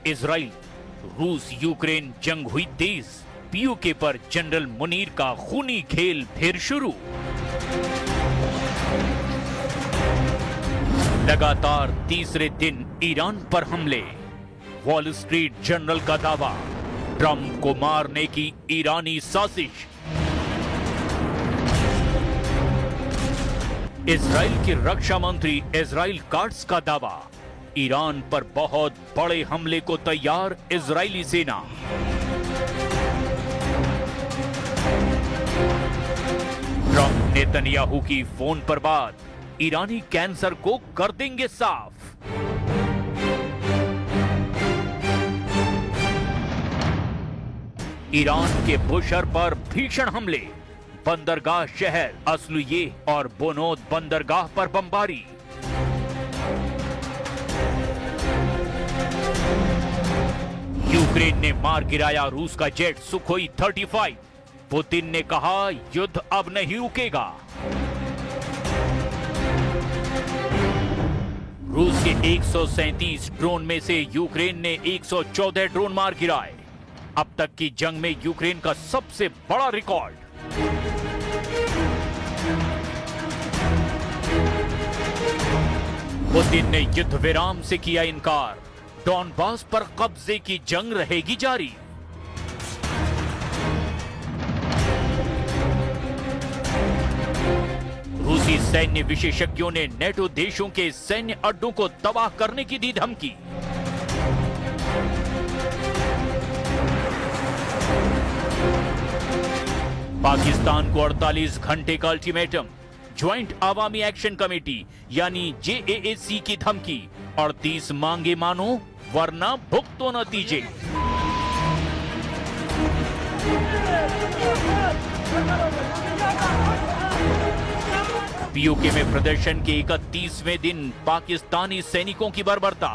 Israel, रूस Ukraine जंग हुई तेज। पीओके पर जनरल मुनीर का खूनी खेल फिर शुरू। लगातार तीसरे दिन ईरान पर हमले। वॉल स्ट्रीट जर्नल का दावा, ट्रंप को मारने की ईरानी साजिश। इजराइल के रक्षा मंत्री इजराइल काट्स का दावा, ईरान पर बहुत बड़े हमले को तैयार इजरायली सेना। ट्रंप नेतन्याहू की फोन पर बात, ईरानी कैंसर को कर देंगे साफ। ईरान के बुशर पर भीषण हमले, बंदरगाह शहर असलुये और बोनोद बंदरगाह पर बमबारी। यूक्रेन ने मार गिराया रूस का जेट सुखोई 35। पुतिन ने कहा युद्ध अब नहीं रुकेगा। रूस के 137 ड्रोन में से यूक्रेन ने 114 ड्रोन मार गिराए। अब तक की जंग में यूक्रेन का सबसे बड़ा रिकॉर्ड। पुतिन ने युद्ध विराम से किया इनकार। डॉनबास पर कब्जे की जंग रहेगी जारी। रूसी सैन्य विशेषज्ञों ने नेटो देशों के सैन्य अड्डों को तबाह करने की दी धमकी। पाकिस्तान को 48 घंटे का अल्टीमेटम। ज्वाइंट अवामी एक्शन कमेटी यानी जेएएसी की धमकी, 38 मांगे मानो वरना भुगतो नतीजे। पीओके में प्रदर्शन के 31वें दिन पाकिस्तानी सैनिकों की बर्बरता।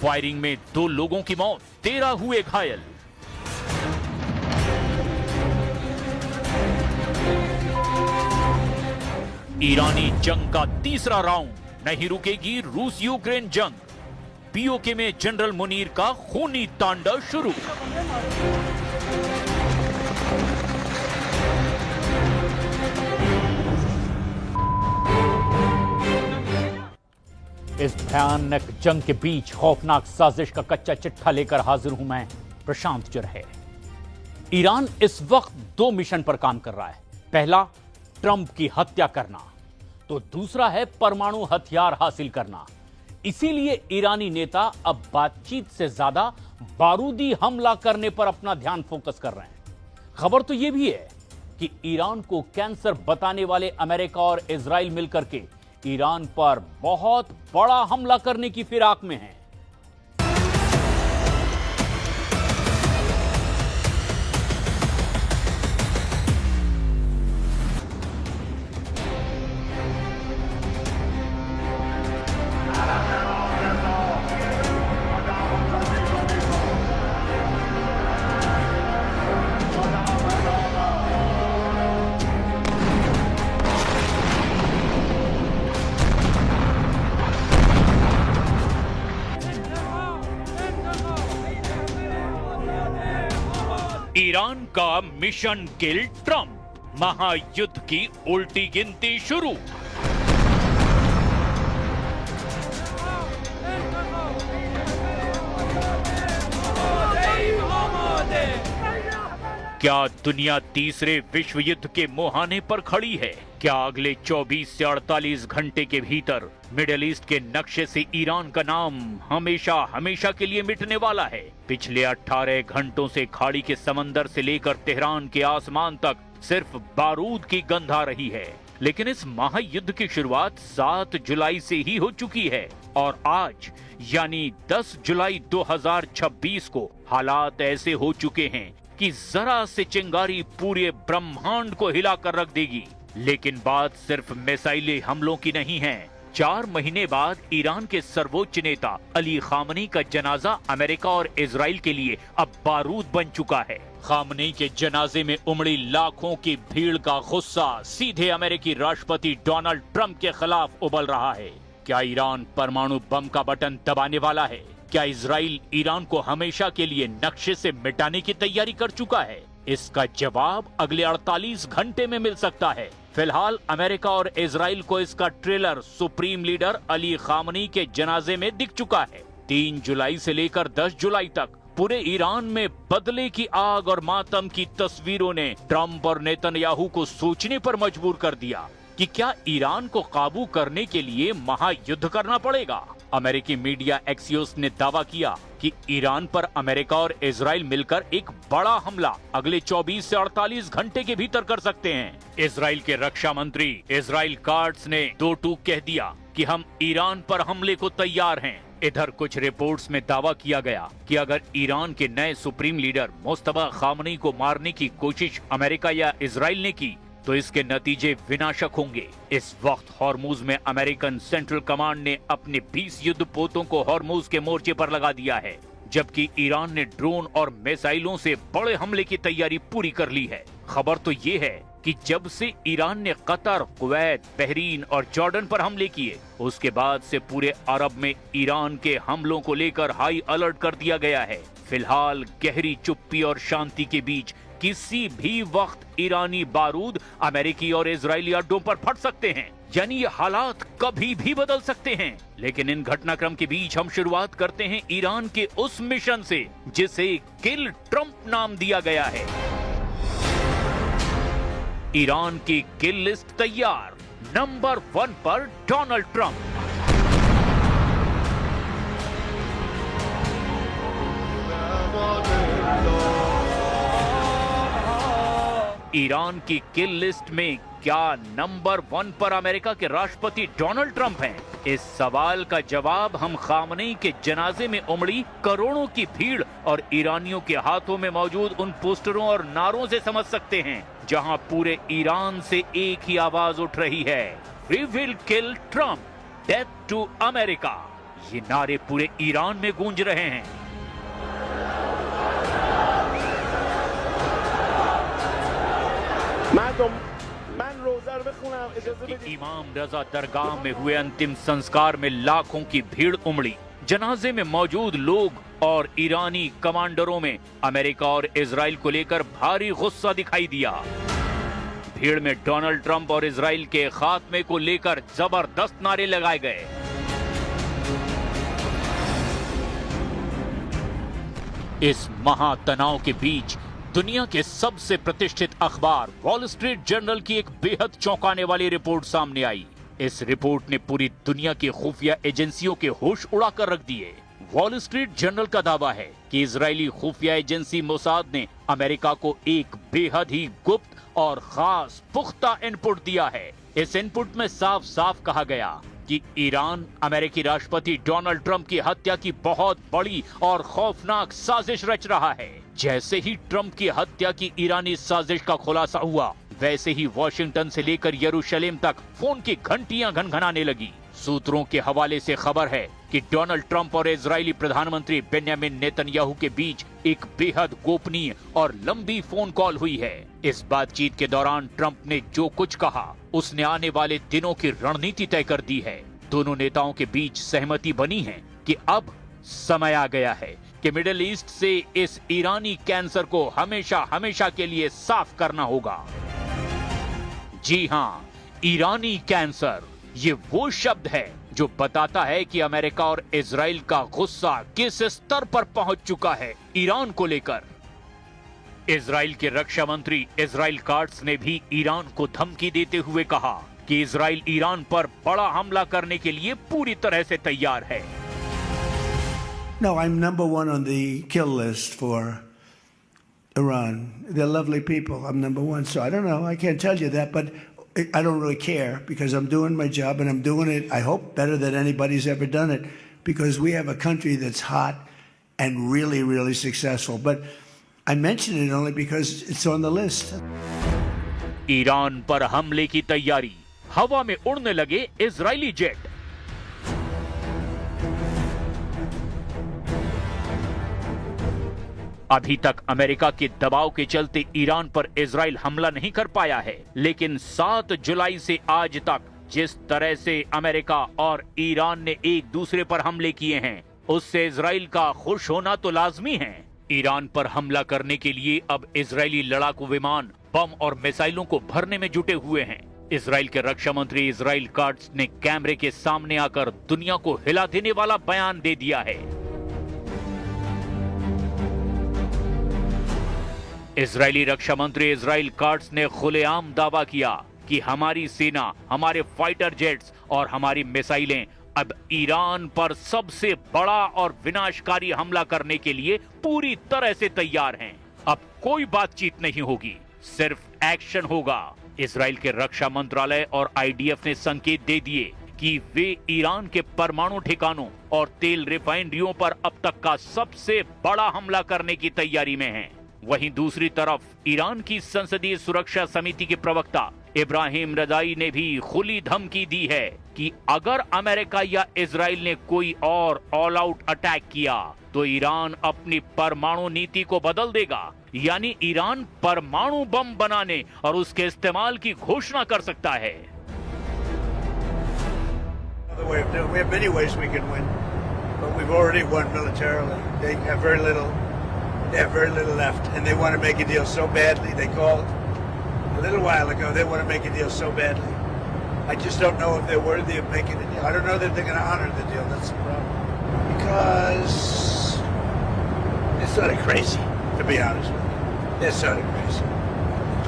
फायरिंग में 2 लोगों की मौत, 13 हुए घायल। ईरानी जंग का तीसरा राउंड, नहीं रुकेगी रूस यूक्रेन जंग। पीओके में जनरल मुनीर का खूनी तांडव शुरू। इस भयानक जंग के बीच खौफनाक साजिश का कच्चा चिट्ठा लेकर हाजिर हूं मैं, प्रशांत जरहे। ईरान इस वक्त 2 मिशन पर काम कर रहा है। पहला, ट्रंप की हत्या करना, तो दूसरा है परमाणु हथियार हासिल करना। इसीलिए ईरानी नेता अब बातचीत से ज्यादा बारूदी हमला करने पर अपना ध्यान फोकस कर रहे हैं। खबर तो यह भी है कि ईरान को कैंसर बताने वाले अमेरिका और इजराइल मिलकर के ईरान पर बहुत बड़ा हमला करने की फिराक में हैं। ईरान का मिशन किल ट्रंप, महायुद्ध की उल्टी गिनती शुरू। क्या दुनिया तीसरे विश्व युद्ध के मुहाने पर खड़ी है? क्या अगले 24 से 48 घंटे के भीतर मिडिल ईस्ट के नक्शे से ईरान का नाम हमेशा हमेशा के लिए मिटने वाला है? पिछले 18 घंटों से खाड़ी के समंदर से लेकर तेहरान के आसमान तक सिर्फ बारूद की गंध आ रही है। लेकिन इस महायुद्ध की शुरुआत 7 जुलाई से ही हो चुकी है और आज यानी 10 जुलाई 2026 को हालात ऐसे हो चुके हैं कि जरा से चिंगारी पूरे ब्रह्मांड को हिलाकर रख देगी। लेकिन बात सिर्फ मिसाइली हमलों की नहीं है। 4 महीने बाद ईरान के सर्वोच्च नेता अली खामनी का जनाजा अमेरिका और इजराइल के लिए अब बारूद बन चुका है। खामनी के जनाजे में उमड़ी लाखों की भीड़ का गुस्सा सीधे अमेरिकी राष्ट्रपति डोनाल्ड ट्रंप के खिलाफ उबल रहा है। क्या ईरान परमाणु बम का बटन दबाने वाला है? क्या इजराइल ईरान को हमेशा के लिए नक्शे से मिटाने की तैयारी कर चुका है? इसका जवाब अगले 48 घंटे में मिल सकता है। फिलहाल अमेरिका और इजराइल को इसका ट्रेलर सुप्रीम लीडर अली खामनी के जनाजे में दिख चुका है। 3 जुलाई से लेकर 10 जुलाई तक पूरे ईरान में बदले की आग और मातम की तस्वीरों ने ट्रंप और नेतन्याहू को सोचने पर मजबूर कर दिया कि क्या ईरान को काबू करने के लिए महायुद्ध करना पड़ेगा। अमेरिकी मीडिया एक्सियोस ने दावा किया कि ईरान पर अमेरिका और इजराइल मिलकर एक बड़ा हमला अगले 24 से 48 घंटे के भीतर कर सकते हैं। इजराइल के रक्षा मंत्री इजराइल काट्स ने दो टूक कह दिया कि हम ईरान पर हमले को तैयार हैं। इधर कुछ रिपोर्ट्स में दावा किया गया कि अगर ईरान के नए सुप्रीम लीडर मुस्तफा खामनी को मारने की कोशिश अमेरिका या इजराइल ने की तो इसके नतीजे विनाशक होंगे। इस वक्त हॉर्मुज में अमेरिकन सेंट्रल कमांड ने अपने 20 युद्धपोतों को हॉर्मुज के मोर्चे पर लगा दिया है, जबकि ईरान ने ड्रोन और मिसाइलों से बड़े हमले की तैयारी पूरी कर ली है। खबर तो ये है कि जब से ईरान ने कतर, कुवैत, बहरीन और जॉर्डन पर हमले किए, उसके बाद से पूरे अरब में ईरान के हमलों को लेकर हाई अलर्ट कर दिया गया है। फिलहाल गहरी चुप्पी और शांति के बीच किसी भी वक्त ईरानी बारूद अमेरिकी और इजरायली अड्डों पर फट सकते हैं, यानी ये हालात कभी भी बदल सकते हैं। लेकिन इन घटनाक्रम के बीच हम शुरुआत करते हैं ईरान के उस मिशन से जिसे किल ट्रंप नाम दिया गया है। ईरान की किल लिस्ट तैयार। नंबर 1 पर डोनाल्ड ट्रंप। ईरान की किल लिस्ट में क्या नंबर 1 पर अमेरिका के राष्ट्रपति डोनाल्ड ट्रंप हैं? इस सवाल का जवाब हम खामनेई के जनाजे में उमड़ी करोड़ों की भीड़ और ईरानियों के हाथों में मौजूद उन पोस्टरों और नारों से समझ सकते हैं, जहां पूरे ईरान से एक ही आवाज उठ रही है, we will kill Trump, death to America. ये नारे पूरे ईरान में गूंज रहे हैं। इमाम रजा दरगाह में हुए अंतिम संस्कार में लाखों की भीड़ उमड़ी। जनाजे में मौजूद लोग और ईरानी कमांडरों में अमेरिका और इजराइल को लेकर भारी गुस्सा दिखाई दिया। भीड़ में डोनाल्ड ट्रंप और इजराइल के खात्मे को लेकर जबरदस्त नारे लगाए गए। इस महातनाव के बीच दुनिया के सबसे प्रतिष्ठित अखबार वॉल स्ट्रीट जर्नल की एक बेहद चौंकाने वाली रिपोर्ट सामने आई। इस रिपोर्ट ने पूरी दुनिया की खुफिया एजेंसियों के होश उड़ाकर रख दिए। वॉल स्ट्रीट जर्नल का दावा है कि इजरायली खुफिया एजेंसी मोसाद ने अमेरिका को एक बेहद ही गुप्त और खास पुख्ता इनपुट दिया है। इस इनपुट में साफ साफ कहा गया कि ईरान अमेरिकी राष्ट्रपति डोनाल्ड ट्रंप की हत्या की बहुत बड़ी और खौफनाक साजिश रच रहा है। जैसे ही ट्रंप की हत्या की ईरानी साजिश का खुलासा हुआ, वैसे ही वॉशिंगटन से लेकर यरूशलेम तक फोन की घंटियां घनघनाने लगी। सूत्रों के हवाले से खबर है कि डोनाल्ड ट्रंप और इजरायली प्रधानमंत्री बेन्यामिन नेतन्याहू के बीच एक बेहद गोपनीय और लंबी फोन कॉल हुई है। इस बातचीत के दौरान ट्रंप ने जो कुछ कहा, उसने आने वाले दिनों की रणनीति तय कर दी है। दोनों नेताओं के बीच सहमति बनी है कि अब समय आ गया है कि मिडिल ईस्ट से इस ईरानी कैंसर को हमेशा हमेशा के लिए साफ करना होगा। जी हाँ, ईरानी कैंसर, ये वो शब्द है जो बताता है कि अमेरिका और इजराइल का गुस्सा किस स्तर पर पहुंच चुका है ईरान को लेकर। इजराइल के रक्षा मंत्री इजराइल काट्स ने भी ईरान को धमकी देते हुए कहा कि इजराइल ईरान पर बड़ा हमला करने के लिए पूरी तरह से तैयार है। No, I'm number 1 on the kill list for Iran. They're lovely people. I'm number 1. So I don't know. I can't tell you that, but I don't really care because I'm doing my job and I'm doing it, I hope, better than anybody's ever done it because we have a country that's hot and really, really successful. But I mention it only because it's on the list. Iran पर हमले की तैयारी, हवा में उड़ने लगे Israeli jet. अभी तक अमेरिका के दबाव के चलते ईरान पर इजराइल हमला नहीं कर पाया है, लेकिन 7 जुलाई से आज तक जिस तरह से अमेरिका और ईरान ने एक दूसरे पर हमले किए हैं, उससे इजराइल का खुश होना तो लाजमी है। ईरान पर हमला करने के लिए अब इजरायली लड़ाकू विमान बम और मिसाइलों को भरने में जुटे हुए हैं। इजराइल के रक्षा मंत्री इजराइल काट्ज ने कैमरे के सामने आकर दुनिया को हिला देने वाला बयान दे दिया है। इजरायली रक्षा मंत्री इजराइल काट्ज ने खुलेआम दावा किया कि हमारी सेना, हमारे फाइटर जेट्स और हमारी मिसाइलें अब ईरान पर सबसे बड़ा और विनाशकारी हमला करने के लिए पूरी तरह से तैयार हैं। अब कोई बातचीत नहीं होगी, सिर्फ एक्शन होगा। इजराइल के रक्षा मंत्रालय और आईडीएफ ने संकेत दे दिए कि वे ईरान के परमाणु ठिकानों और तेल रिफाइनरियों पर अब तक का सबसे बड़ा हमला करने की तैयारी में हैं। वहीं दूसरी तरफ ईरान की संसदीय सुरक्षा समिति के प्रवक्ता इब्राहिम रजाई ने भी खुली धमकी दी है कि अगर अमेरिका या इजराइल ने कोई और ऑल आउट अटैक किया तो ईरान अपनी परमाणु नीति को बदल देगा, यानी ईरान परमाणु बम बनाने और उसके इस्तेमाल की घोषणा कर सकता है। We have many ways we can win, but we've already won militarily. They have very little left, and they want to make a deal so badly. They called a little while ago. They want to make a deal so badly. I just don't know if they're worthy of making a deal. I don't know that they're going to honor the deal. That's the problem. Because they're sort of crazy, to be honest with you. They're sort of crazy.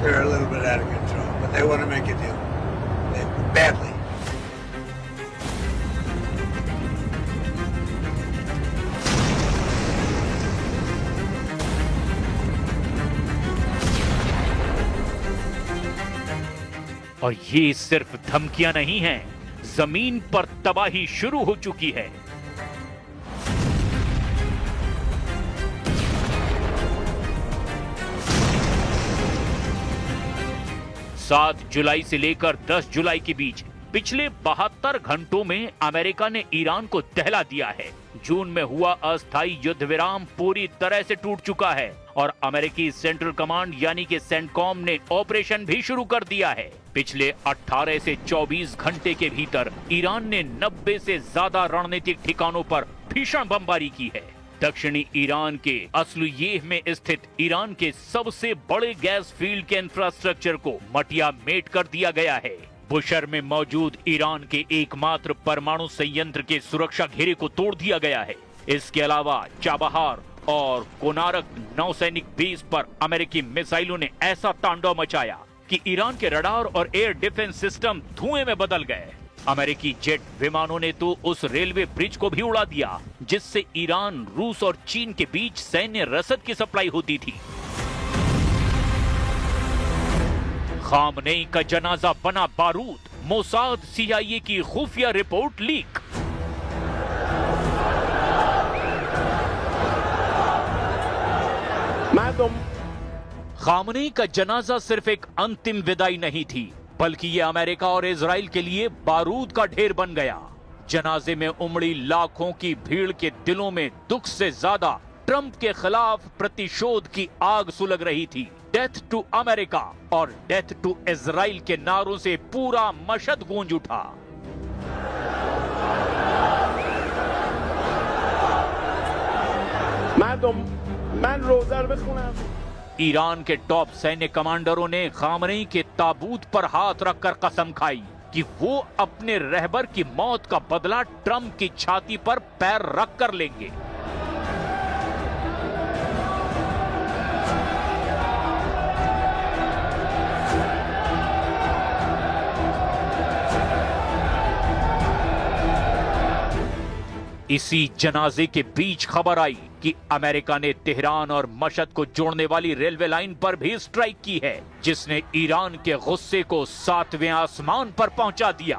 They're a little bit out of control, but they want to make a deal. Badly. और ये सिर्फ धमकियां नहीं हैं, जमीन पर तबाही शुरू हो चुकी है। 7 जुलाई से लेकर 10 जुलाई के बीच पिछले 72 घंटों में अमेरिका ने ईरान को दहला दिया है। जून में हुआ अस्थायी युद्ध विराम पूरी तरह से टूट चुका है और अमेरिकी सेंट्रल कमांड यानी कि सेंटकॉम ने ऑपरेशन भी शुरू कर दिया है। पिछले 18 से 24 घंटे के भीतर ईरान ने 90 से ज्यादा रणनीतिक ठिकानों पर भीषण बमबारी की है। दक्षिणी ईरान के असलुयेह में स्थित ईरान के सबसे बड़े गैस फील्ड के इंफ्रास्ट्रक्चर को मटिया मेट कर दिया गया है। बुशर में मौजूद ईरान के एकमात्र परमाणु संयंत्र के सुरक्षा घेरे को तोड़ दिया गया है। इसके अलावा चाबहार और कोनारक नौसैनिक बेस पर अमेरिकी मिसाइलों ने ऐसा तांडव मचाया कि ईरान के रडार और एयर डिफेंस सिस्टम धुएं में बदल गए। अमेरिकी जेट विमानों ने तो उस रेलवे ब्रिज को भी उड़ा दिया जिससे ईरान, रूस और चीन के बीच सैन्य रसद की सप्लाई होती थी। खामनेई का जनाजा बना बारूद, मोसाद सीआईए की खुफिया रिपोर्ट लीक। खामनेई का जनाजा सिर्फ एक अंतिम विदाई नहीं थी, बल्कि ये अमेरिका और इजराइल के लिए बारूद का ढेर बन गया। जनाजे में उमड़ी लाखों की भीड़ के दिलों में दुख से ज्यादा ट्रंप के खिलाफ प्रतिशोध की आग सुलग रही थी। डेथ टू अमेरिका और डेथ टू इजराइल के नारों से पूरा मशहद गूंज उठा। ईरान के टॉप सैन्य कमांडरों ने खामनेई के ताबूत पर हाथ रखकर कसम खाई कि वो अपने रहबर की मौत का बदला ट्रंप की छाती पर पैर रख कर लेंगे। इसी जनाजे के बीच खबर आई कि अमेरिका ने तेहरान और मशहद को जोड़ने वाली रेलवे लाइन पर भी स्ट्राइक की है, जिसने ईरान के गुस्से को 7वें आसमान पर पहुंचा दिया।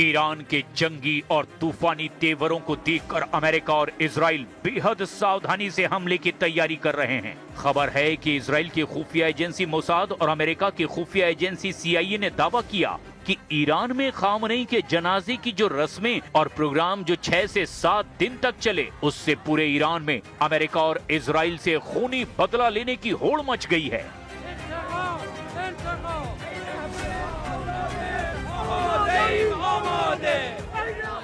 ईरान के जंगी और तूफानी तेवरों को देखकर अमेरिका और इजराइल बेहद सावधानी से हमले की तैयारी कर रहे हैं। खबर है कि इजराइल की खुफिया एजेंसी मोसाद और अमेरिका की खुफिया एजेंसी CIA ने दावा किया कि ईरान में खामनेई के जनाजे की जो रस्में और प्रोग्राम जो 6 से 7 दिन तक चले, उससे पूरे ईरान में अमेरिका और इजराइल से खूनी बदला लेने की होड़ मच गई है।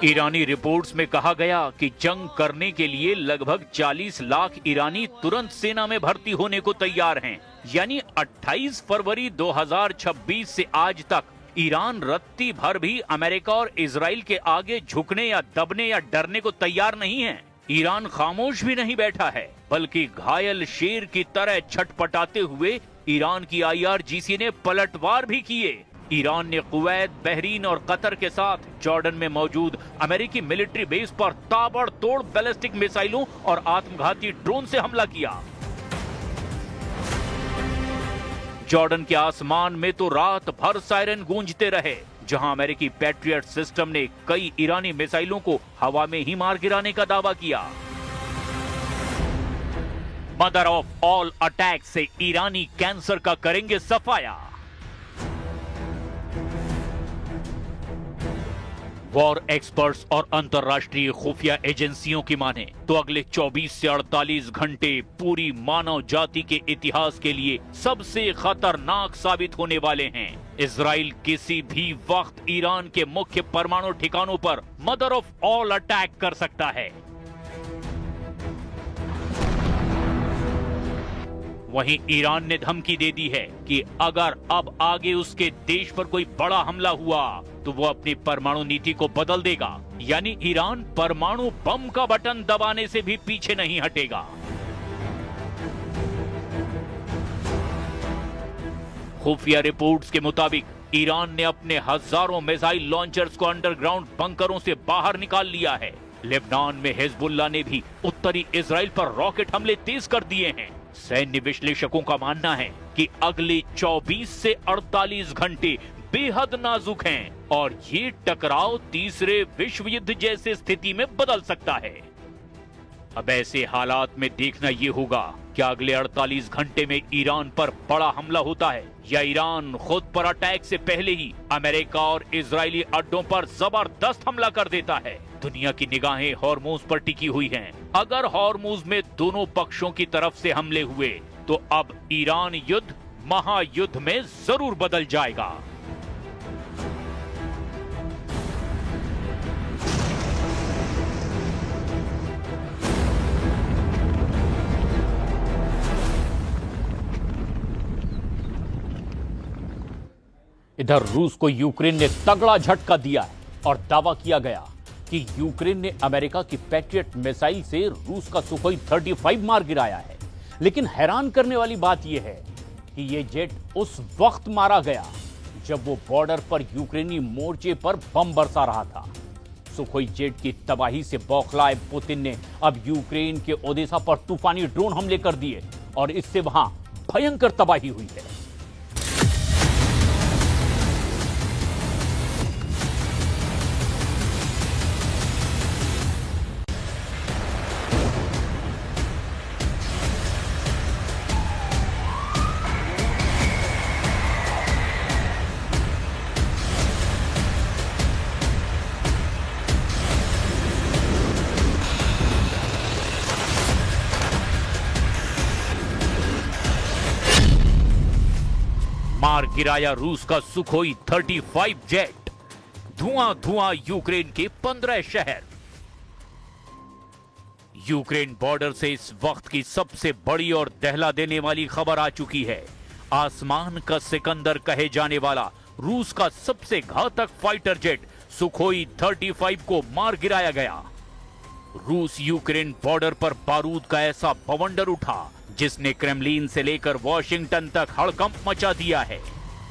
ईरानी रिपोर्ट्स में कहा गया कि जंग करने के लिए लगभग 40 लाख ईरानी तुरंत सेना में भर्ती होने को तैयार हैं। यानी 28 फरवरी 2026 से आज तक ईरान रत्ती भर भी अमेरिका और इजराइल के आगे झुकने या दबने या डरने को तैयार नहीं है। ईरान खामोश भी नहीं बैठा है, बल्कि घायल शेर की तरह छटपटाते हुए ईरान की IRGC ने पलटवार भी किए। ईरान ने कुवैत, बहरीन और कतर के साथ जॉर्डन में मौजूद अमेरिकी मिलिट्री बेस पर ताबड़तोड़ बैलिस्टिक मिसाइलों और आत्मघाती ड्रोन से हमला किया। जॉर्डन के आसमान में तो रात भर सायरन गूंजते रहे, जहां अमेरिकी पैट्रियट सिस्टम ने कई ईरानी मिसाइलों को हवा में ही मार गिराने का दावा किया। मदर ऑफ ऑल अटैक से ईरानी कैंसर का करेंगे सफाया। वॉर एक्सपर्ट्स और अंतर्राष्ट्रीय खुफिया एजेंसियों की माने तो अगले 24 से 48 घंटे पूरी मानव जाति के इतिहास के लिए सबसे खतरनाक साबित होने वाले हैं। इजराइल किसी भी वक्त ईरान के मुख्य परमाणु ठिकानों पर मदर ऑफ ऑल अटैक कर सकता है। वहीं ईरान ने धमकी दे दी है कि अगर अब आगे उसके देश पर कोई बड़ा हमला हुआ तो वो अपनी परमाणु नीति को बदल देगा। यानी ईरान परमाणु बम का बटन दबाने से भी पीछे नहीं हटेगा। खुफिया रिपोर्ट्स के मुताबिक ईरान ने अपने हजारों मिसाइल लॉन्चर्स को अंडरग्राउंड बंकरों से बाहर निकाल लिया है। लेबनान में हिजबुल्लाह ने भी उत्तरी इजराइल पर रॉकेट हमले तेज कर दिए हैं। सैन्य विश्लेषकों का मानना है कि अगले 24 से 48 घंटे बेहद नाजुक हैं और ये टकराव तीसरे विश्व युद्ध जैसे स्थिति में बदल सकता है। अब ऐसे हालात में देखना ये होगा कि अगले 48 घंटे में ईरान पर बड़ा हमला होता है या ईरान खुद पर अटैक से पहले ही अमेरिका और इजरायली अड्डों पर जबरदस्त हमला कर देता है। दुनिया की निगाहें हॉर्मोज पर टिकी हुई हैं। अगर हॉर्मोज में दोनों पक्षों की तरफ से हमले हुए तो अब ईरान युद्ध महायुद्ध में जरूर बदल जाएगा। इधर रूस को यूक्रेन ने तगड़ा झटका दिया है और दावा किया गया कि यूक्रेन ने अमेरिका की पैट्रियट मिसाइल से रूस का सुखोई 35 मार गिराया है। लेकिन हैरान करने वाली बात यह है कि यह जेट उस वक्त मारा गया जब वो बॉर्डर पर यूक्रेनी मोर्चे पर बम बरसा रहा था। सुखोई जेट की तबाही से बौखलाए पुतिन ने अब यूक्रेन के ओदेसा पर तूफानी ड्रोन हमले कर दिए और इससे वहां भयंकर तबाही हुई है। मार गिराया रूस का सुखोई 35 जेट। धुआं धुआं यूक्रेन के 15 शहर। यूक्रेन बॉर्डर से इस वक्त की सबसे बड़ी और दहला देने वाली खबर आ चुकी है। आसमान का सिकंदर कहे जाने वाला रूस का सबसे घातक फाइटर जेट सुखोई 35 को मार गिराया गया। रूस यूक्रेन बॉर्डर पर बारूद का ऐसा बवंडर उठा जिसने क्रेमलिन से लेकर वॉशिंगटन तक हड़कंप मचा दिया है।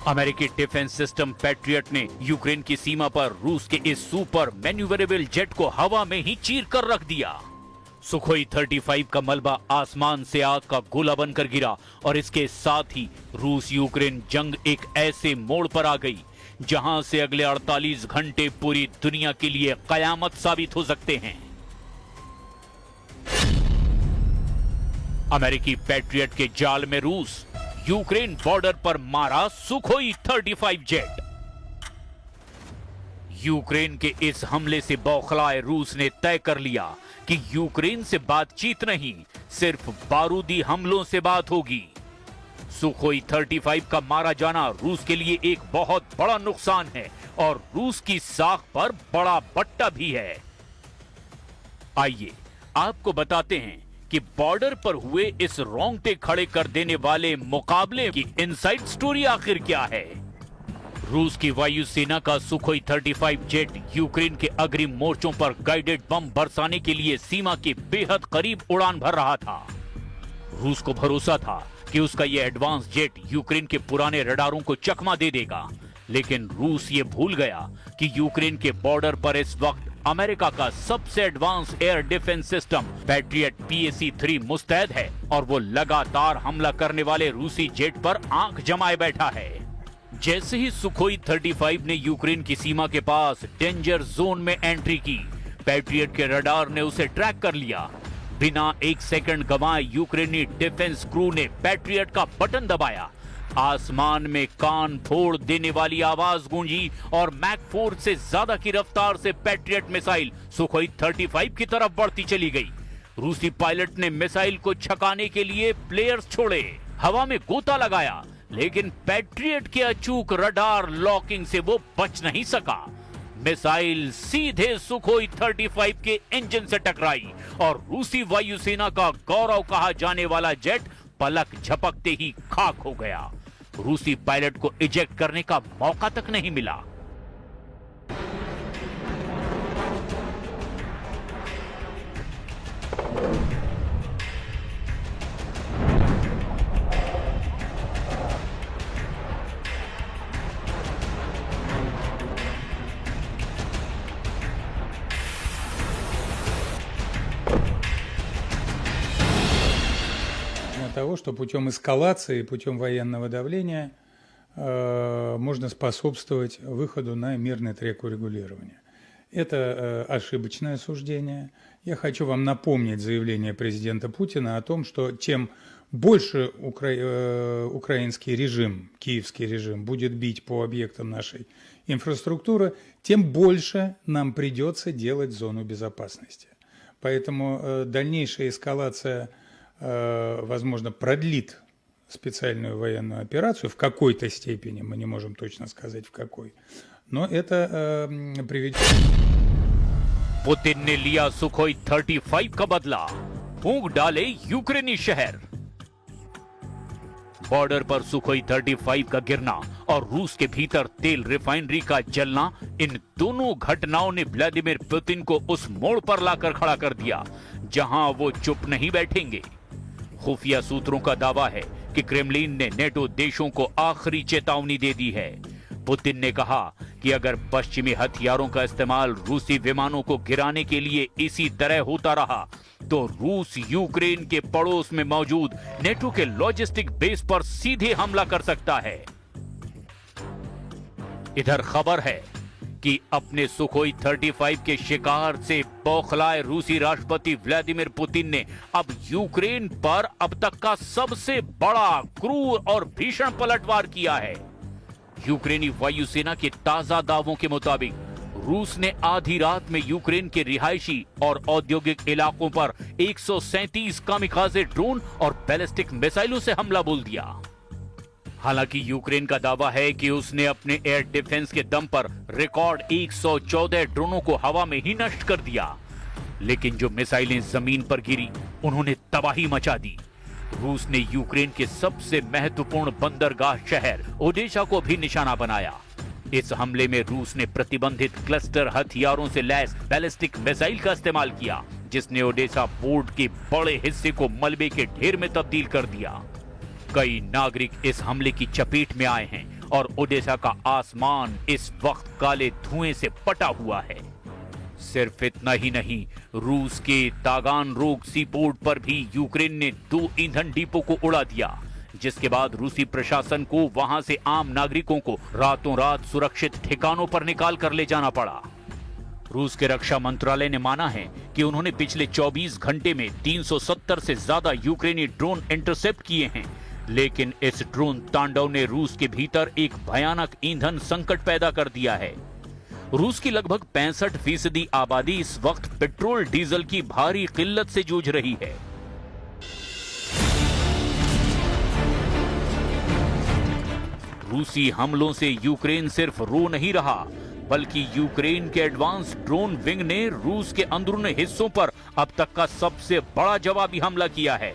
अमेरिकी डिफेंस सिस्टम पैट्रियट ने यूक्रेन की सीमा पर रूस के इस सुपर मैन्यूवरेबल जेट को हवा में ही चीर कर रख दिया। सुखोई 35 का मलबा आसमान से आग का गोला बनकर गिरा और इसके साथ ही रूस यूक्रेन जंग एक ऐसे मोड़ पर आ गई जहां से अगले 48 घंटे पूरी दुनिया के लिए कयामत साबित हो सकते हैं। अमेरिकी पैट्रियट के जाल में रूस, यूक्रेन बॉर्डर पर मारा सुखोई 35 जेट। यूक्रेन के इस हमले से बौखलाए रूस ने तय कर लिया कि यूक्रेन से बातचीत नहीं, सिर्फ बारूदी हमलों से बात होगी। सुखोई 35 का मारा जाना रूस के लिए एक बहुत बड़ा नुकसान है और रूस की साख पर बड़ा बट्टा भी है। आइए आपको बताते हैं कि बॉर्डर पर हुए इस रोंगटे खड़े कर देने वाले मुकाबले की इनसाइड स्टोरी आखिर क्या है। रूस की वायुसेना का सुखोई 35 जेट यूक्रेन के अग्रिम मोर्चों पर गाइडेड बम बरसाने के लिए सीमा के बेहद करीब उड़ान भर रहा था। रूस को भरोसा था कि उसका यह एडवांस जेट यूक्रेन के पुराने रडारों को चकमा दे देगा, लेकिन रूस ये भूल गया कि यूक्रेन के बॉर्डर पर इस वक्त अमेरिका का सबसे advance air defence system patriot PAC-3 मुस्तैद है और वो लगातार हमला करने वाले रूसी जेट पर आंख जमाए बैठा है। जैसे ही सुखोई 35 ने यूक्रेन की सीमा के पास डेंजर जोन में एंट्री की, पैट्रियट के रडार ने उसे ट्रैक कर लिया। बिना एक सेकंड गंवाए यूक्रेनी डिफेंस क्रू ने पैट्रियट का बटन दबाया। आसमान में कान फोड़ देने वाली आवाज गूंजी और मैक 4 से ज्यादा की रफ्तार से पैट्रियट मिसाइल सुखोई 35 की तरफ बढ़ती चली गई। रूसी पायलट ने मिसाइल को छकाने के लिए प्लेयर्स छोड़े, हवा में गोता लगाया, लेकिन पैट्रियट के अचूक रडार लॉकिंग से वो बच नहीं सका। मिसाइल सीधे सुखोई 35 के इंजन से टकराई और रूसी वायुसेना का गौरव कहा जाने वाला जेट पलक झपकते ही खाक हो गया। रूसी पायलट को इजेक्ट करने का मौका तक नहीं मिला। Того, что путем эскалации, путем военного давления можно способствовать выходу на мирный трек урегулирования. Это ошибочное суждение. Я хочу вам напомнить заявление президента Путина о том, что чем больше украинский режим, киевский режим будет бить по объектам нашей инфраструктуры, тем больше нам придется делать зону безопасности. Поэтому дальнейшая эскалация возможно, продлит специальную военную операцию в какой-то степени, мы не можем точно сказать в какой, но это приведет... पुतिन ने लिया सुखोई 35 का बदला, फूंक डाले यूक्रेनी शहर। बॉर्डर पर सुखोई 35 का गिरना और रूस के भीतर तेल रिफाइनरी का जलना, इन दोनों घटनाओं ने व्लादिमीर पुतिन को उस मोड़ पर लाकर खड़ा कर दिया जहां वो चुप नहीं बैठेंगे। खुफिया सूत्रों का दावा है कि क्रेमलिन ने नेटो देशों को आखिरी चेतावनी दे दी है। पुतिन ने कहा कि अगर पश्चिमी हथियारों का इस्तेमाल रूसी विमानों को गिराने के लिए इसी तरह होता रहा तो रूस यूक्रेन के पड़ोस में मौजूद नेटो के लॉजिस्टिक बेस पर सीधे हमला कर सकता है। इधर खबर है कि अपने सुखोई 35 के शिकार से बौखलाए रूसी राष्ट्रपति व्लादिमीर पुतिन ने अब यूक्रेन पर अब तक का सबसे बड़ा क्रूर और भीषण पलटवार किया है। यूक्रेनी वायुसेना के ताजा दावों के मुताबिक रूस ने आधी रात में यूक्रेन के रिहायशी और औद्योगिक इलाकों पर 137 कामिकाज़े ड्रोन और बैलिस्टिक मिसाइलों से हमला बोल दिया। हालांकि यूक्रेन का दावा है कि उसने अपने एयर डिफेंस के दम पर रिकॉर्ड 114 ड्रोनों को हवा में ही नष्ट कर दिया, लेकिन जो मिसाइलें जमीन पर गिरी उन्होंने तबाही मचा दी। रूस ने यूक्रेन के सबसे महत्वपूर्ण बंदरगाह शहर ओडेसा को भी निशाना बनाया। इस हमले में रूस ने प्रतिबंधित क्लस्टर हथियारों से लैस बैलिस्टिक मिसाइल का इस्तेमाल किया, जिसने ओडेसा पोर्ट के बड़े हिस्से को मलबे के ढेर में तब्दील कर दिया। कई नागरिक इस हमले की चपेट में आए हैं और ओडेसा का आसमान इस वक्त काले धुएं से पटा हुआ है। सिर्फ इतना ही नहीं, रूस के तागानरोग सी पोर्ट पर भी यूक्रेन ने 2 ईंधन डिपो को उड़ा दिया, जिसके बाद रूसी प्रशासन को वहां से आम नागरिकों को रातों रात सुरक्षित ठिकानों पर निकाल कर ले जाना पड़ा। रूस के रक्षा मंत्रालय ने माना है कि उन्होंने पिछले 24 घंटे में 370 से ज्यादा यूक्रेनी ड्रोन इंटरसेप्ट किए हैं, लेकिन इस ड्रोन तांडव ने रूस के भीतर एक भयानक ईंधन संकट पैदा कर दिया है। रूस की लगभग 65% आबादी इस वक्त पेट्रोल डीजल की भारी किल्लत से जूझ रही है। रूसी हमलों से यूक्रेन सिर्फ रो नहीं रहा, बल्कि यूक्रेन के एडवांस ड्रोन विंग ने रूस के अंदरूनी हिस्सों पर अब तक का सबसे बड़ा जवाबी हमला किया है।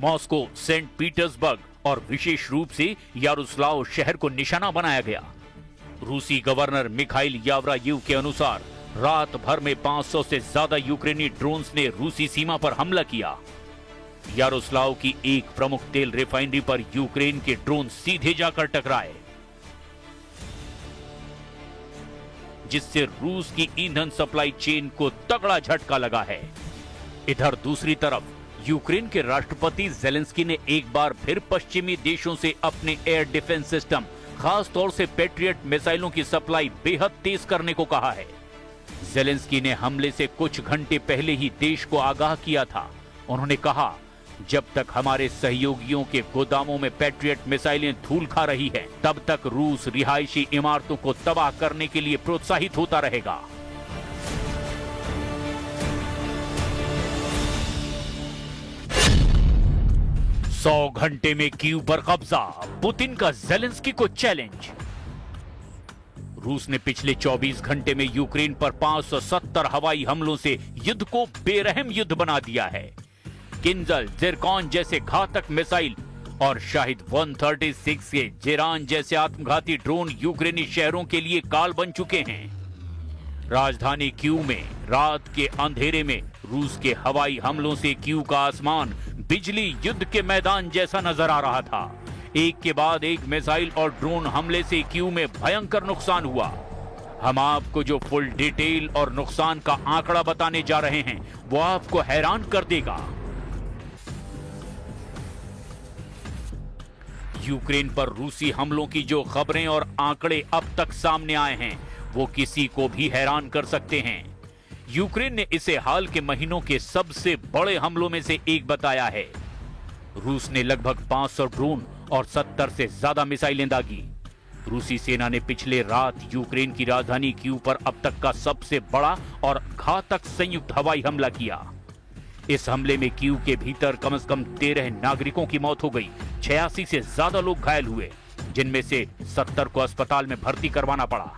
मॉस्को, सेंट पीटर्सबर्ग और विशेष रूप से यारोस्लाव शहर को निशाना बनाया गया। रूसी गवर्नर मिखाइल यावरायेव के अनुसार रात भर में 500 से ज्यादा यूक्रेनी ड्रोन्स ने रूसी सीमा पर हमला किया। यारोस्लाव की एक प्रमुख तेल रिफाइनरी पर यूक्रेन के ड्रोन सीधे जाकर टकराए, जिससे रूस की ईंधन सप्लाई चेन को तगड़ा झटका लगा है। इधर दूसरी तरफ यूक्रेन के राष्ट्रपति जेलेंस्की ने एक बार फिर पश्चिमी देशों से अपने एयर डिफेंस सिस्टम, खास तौर से पैट्रियट मिसाइलों की सप्लाई बेहद तेज करने को कहा है। जेलेंस्की ने हमले से कुछ घंटे पहले ही देश को आगाह किया था। उन्होंने कहा, जब तक हमारे सहयोगियों के गोदामों में पैट्रियट मिसाइलें धूल खा रही हैं, तब तक रूस रिहायशी इमारतों को तबाह करने के लिए प्रोत्साहित होता रहेगा। सौ घंटे में कीव पर कब्जा, पुतिन का जेलेंस्की को चैलेंज। रूस ने पिछले 24 घंटे में यूक्रेन पर 570 हवाई हमलों से युद्ध को बेरहम युद्ध बना दिया है। किंजल, जिरकॉन जैसे घातक मिसाइल और शाहिद 136 के जेरान जैसे आत्मघाती ड्रोन यूक्रेनी शहरों के लिए काल बन चुके हैं। राजधानी कीव में रात के अंधेरे में रूस के हवाई हमलों से कीव का आसमान बिजली युद्ध के मैदान जैसा नजर आ रहा था। एक के बाद एक मिसाइल और ड्रोन हमले से कीव में भयंकर नुकसान हुआ। हम आपको जो फुल डिटेल और नुकसान का आंकड़ा बताने जा रहे हैं, वो आपको हैरान कर देगा। यूक्रेन पर रूसी हमलों की जो खबरें और आंकड़े अब तक सामने आए हैं, वो किसी को भी हैरान कर सकते हैं। यूक्रेन ने इसे हाल के महीनों के सबसे बड़े हमलों में से एक बताया है। रूस ने लगभग 500 ड्रोन और 70 से ज्यादा मिसाइलें दागी। रूसी सेना ने पिछले रात यूक्रेन की राजधानी कीव पर अब तक का सबसे बड़ा और घातक संयुक्त हवाई हमला किया। इस हमले में कीव के भीतर कम से कम 13 नागरिकों की मौत हो गई, 86 से ज्यादा लोग घायल हुए, जिनमें से 70 को अस्पताल में भर्ती करवाना पड़ा।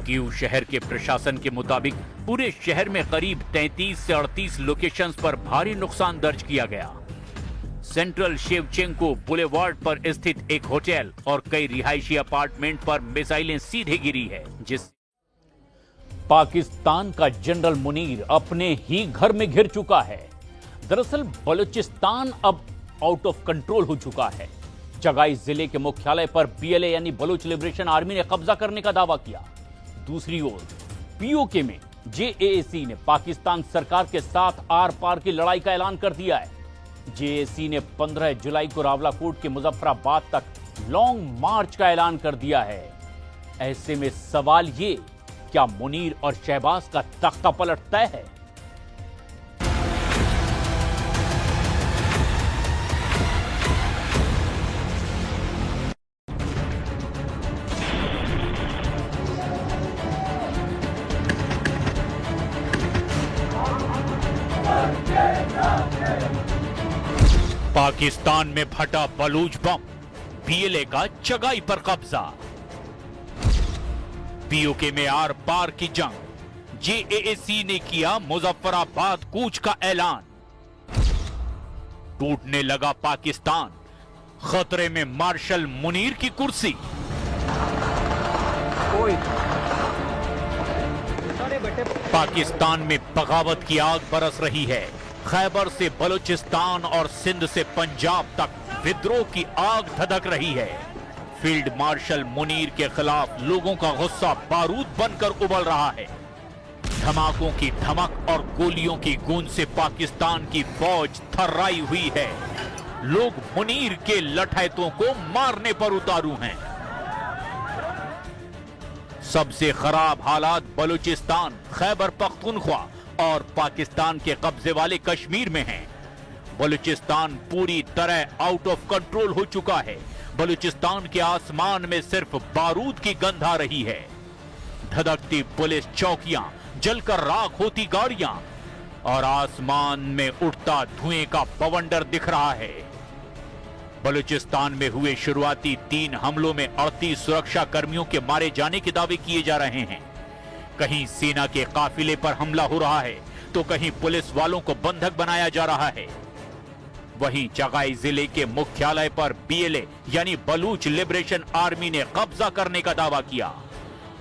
कीव शहर के प्रशासन के मुताबिक पूरे शहर में करीब 33 से 38 लोकेशंस पर भारी नुकसान दर्ज किया गया। सेंट्रल शेवचेंको बुलेवार्ड पर स्थित एक होटल और कई रिहायशी अपार्टमेंट पर मिसाइलें सीधे गिरी है, जिस पाकिस्तान का जनरल मुनीर अपने ही घर में घिर चुका है। दरअसल बलूचिस्तान अब आउट ऑफ कंट्रोल हो चुका है। चगाई जिले के मुख्यालय पर BLA यानी बलूच लिबरेशन आर्मी ने कब्जा करने का दावा किया। दूसरी ओर POK में JAC ने पाकिस्तान सरकार के साथ आर पार की लड़ाई का ऐलान कर दिया है। JAC ने 15 जुलाई को रावलाकोट के मुजफ्फराबाद तक लॉन्ग मार्च का ऐलान कर दिया है। ऐसे में सवाल ये, क्या मुनीर और शहबाज का तख्ता पलट तय है? पाकिस्तान में फटा बलूच बम, BLA का चगाई पर कब्जा। POK में आर पार की जंग, JAC ने किया मुजफ्फराबाद कूच का ऐलान। टूटने लगा पाकिस्तान, खतरे में मार्शल मुनीर की कुर्सी। पाकिस्तान में बगावत की आग बरस रही है। खैबर से बलूचिस्तान और सिंध से पंजाब तक विद्रोह की आग धधक रही है। फील्ड मार्शल मुनीर के खिलाफ लोगों का गुस्सा बारूद बनकर उबल रहा है। धमाकों की धमक और गोलियों की गूंज से पाकिस्तान की फौज थर्राई हुई है। लोग मुनीर के लठैतों को मारने पर उतारू हैं। सबसे खराब हालात बलूचिस्तान, खैबर पख्तूनख्वा और पाकिस्तान के कब्जे वाले कश्मीर में हैं। बलूचिस्तान पूरी तरह आउट ऑफ कंट्रोल हो चुका है। बलूचिस्तान के आसमान में सिर्फ बारूद की गंध आ रही है। धधकती पुलिस चौकियां, जलकर राख होती गाड़ियां और आसमान में उठता धुएं का बवंडर दिख रहा है। बलूचिस्तान में हुए शुरुआती 3 हमलों में 38 सुरक्षा कर्मियों के मारे जाने के दावे किए जा रहे हैं। कहीं सेना के काफिले पर हमला हो रहा है तो कहीं पुलिस वालों को बंधक बनाया जा रहा है। वहीं चगाई जिले के मुख्यालय पर BLA यानी बलूच लिबरेशन आर्मी ने कब्जा करने का दावा किया।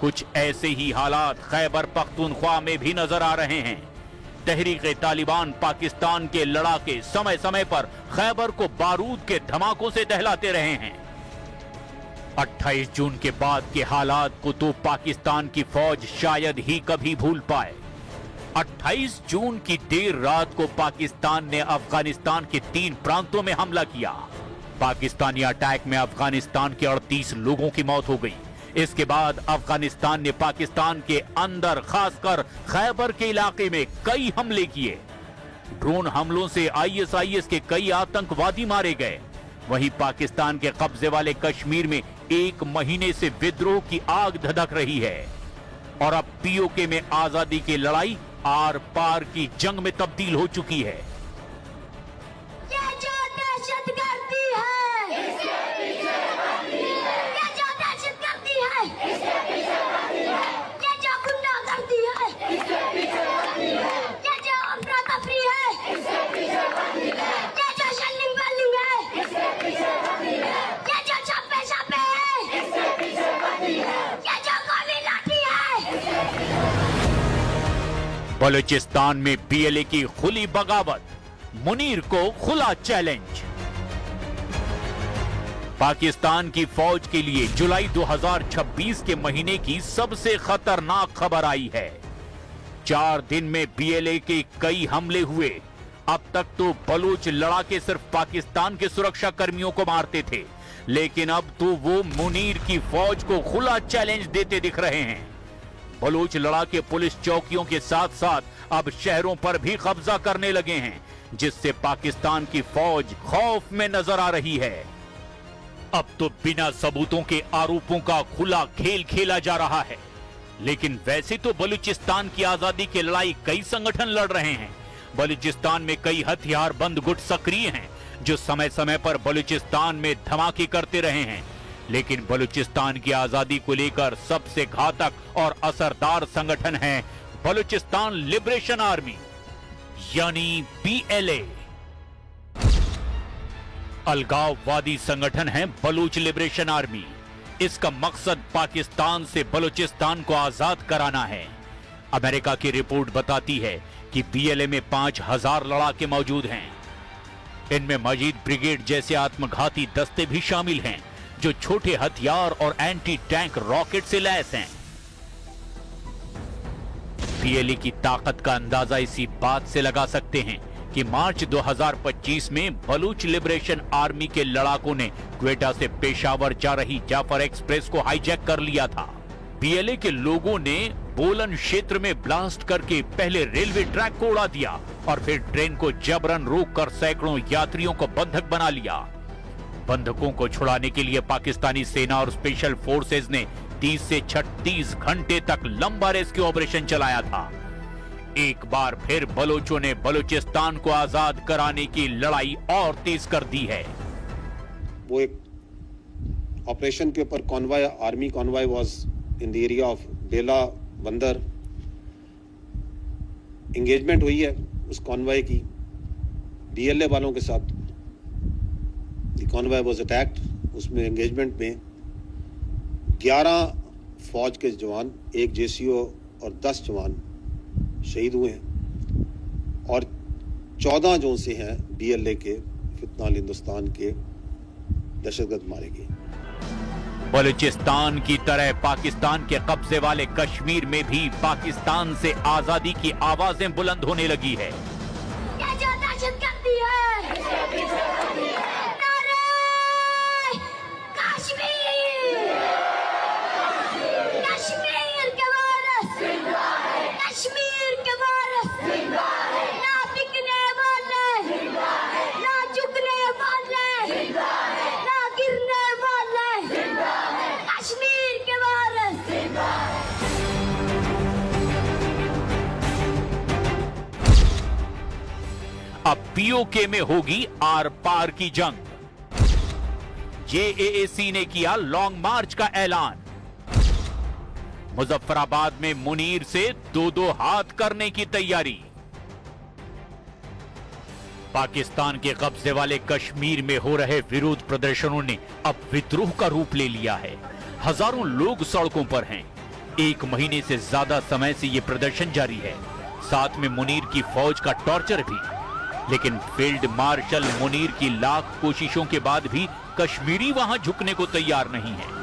कुछ ऐसे ही हालात खैबर पख्तूनख्वा में भी नजर आ रहे हैं। तहरीक-ए-तालिबान पाकिस्तान के लड़ाके समय समय पर खैबर को बारूद के धमाकों से दहलाते रहे हैं। 28 जून के बाद के हालात को तो पाकिस्तान की फौज शायद ही कभी भूल पाए। 28 जून की देर रात को पाकिस्तान ने अफगानिस्तान के 3 प्रांतों में हमला किया। पाकिस्तानी अटैक में अफगानिस्तान के 38 लोगों की मौत हो गई। इसके बाद अफगानिस्तान ने पाकिस्तान के अंदर खासकर खैबर के इलाके में कई हमले किए। ड्रोन हमलों से ISIS के कई आतंकवादी मारे गए। वहीं पाकिस्तान के कब्जे वाले कश्मीर में 1 महीने से विद्रोह की आग धधक रही है और अब POK में आजादी की लड़ाई आर पार की जंग में तब्दील हो चुकी है। ये जो दहशत गर्दी है, ये जो दहशत गर्दी है, ये जो गुंडागर्दी है, ये जो अफरा तफरी है, ये जो शल्लिंग बल्लिंग है, ये जो छापे छापे है, ये जो गोली लाठी है। बलूचिस्तान में BLA की खुली बगावत, मुनीर को खुला चैलेंज। पाकिस्तान की फौज के लिए जुलाई 2026 के महीने की सबसे खतरनाक खबर आई है। 4 दिन में BLA के कई हमले हुए। अब तक तो बलूच लड़ाके सिर्फ पाकिस्तान के सुरक्षा कर्मियों को मारते थे, लेकिन अब तो वो मुनीर की फौज को खुला चैलेंज देते दिख रहे हैं। बलूच लड़ाके पुलिस चौकियों के साथ साथ अब शहरों पर भी कब्जा करने लगे हैं, जिससे पाकिस्तान की फौज खौफ में नजर आ रही है। अब तो बिना सबूतों के आरोपों का खुला खेल खेला जा रहा है। लेकिन वैसे तो बलूचिस्तान की आजादी की लड़ाई कई संगठन लड़ रहे हैं। बलूचिस्तान में कई हथियारबंद गुट सक्रिय हैं, जो समय समय पर बलूचिस्तान में धमाके करते रहे हैं। लेकिन बलूचिस्तान की आजादी को लेकर सबसे घातक और असरदार संगठन है बलूचिस्तान लिबरेशन आर्मी यानी BLA। अलगाववादी संगठन है बलूच लिबरेशन आर्मी। इसका मकसद पाकिस्तान से बलूचिस्तान को आजाद कराना है। अमेरिका की रिपोर्ट बताती है कि BLA में 5000 लड़ाके मौजूद हैं। इनमें मजीद ब्रिगेड जैसे आत्मघाती दस्ते भी शामिल हैं, जो छोटे हथियार और एंटी टैंक रॉकेट से लैस हैं। BLA की ताकत का अंदाजा इसी बात से लगा सकते हैं कि मार्च 2025 में बलूच लिबरेशन आर्मी के लड़ाकों ने क्वेटा से पेशावर जा रही जाफर एक्सप्रेस को हाईजैक कर लिया था। BLA के लोगों ने बोलन क्षेत्र में ब्लास्ट करके पहले रेलवे ट्रैक को उड़ा दिया और फिर ट्रेन को जबरन रोककर सैकड़ों यात्रियों को बंधक बना लिया। बंधकों को छुड़ाने के लिए पाकिस्तानी सेना और स्पेशल फोर्सेज ने 30 से 36 घंटे तक लंबा रेस्क्यू ऑपरेशन चलाया था। एक बार फिर बलोचों ने बलूचिस्तान को आजाद कराने की लड़ाई और तेज कर दी है। वो एक ऑपरेशन के ऊपर convoy, army convoy was in the area of Bela Bandar. Engagement हुई है उस कॉन्वॉय की BLA वालों के साथ। The convoy was attacked. उसमें एंगेजमेंट में 11 फौज के जवान, 1 JCO और 10 जवान शहीद हुए हैं और 14 जो से हैं BLA के फितनाल हिंदुस्तान के दहशतगर्द मारे गए। बलूचिस्तान की तरह पाकिस्तान के कब्जे वाले कश्मीर में भी पाकिस्तान से आजादी की आवाजें बुलंद होने लगी है। ये जो दहशतगर्दी है, पीओके में होगी आर पार की जंग। जेएएसी ने किया लॉन्ग मार्च का ऐलान। मुजफ्फराबाद में मुनीर से दो हाथ करने की तैयारी। पाकिस्तान के कब्जे वाले कश्मीर में हो रहे विरोध प्रदर्शनों ने अब विद्रोह का रूप ले लिया है। हजारों लोग सड़कों पर हैं। 1 महीने से ज्यादा समय से यह प्रदर्शन जारी है, साथ में मुनीर की फौज का टॉर्चर भी। लेकिन फील्ड मार्शल मुनीर की लाख कोशिशों के बाद भी कश्मीरी वहां झुकने को तैयार नहीं है।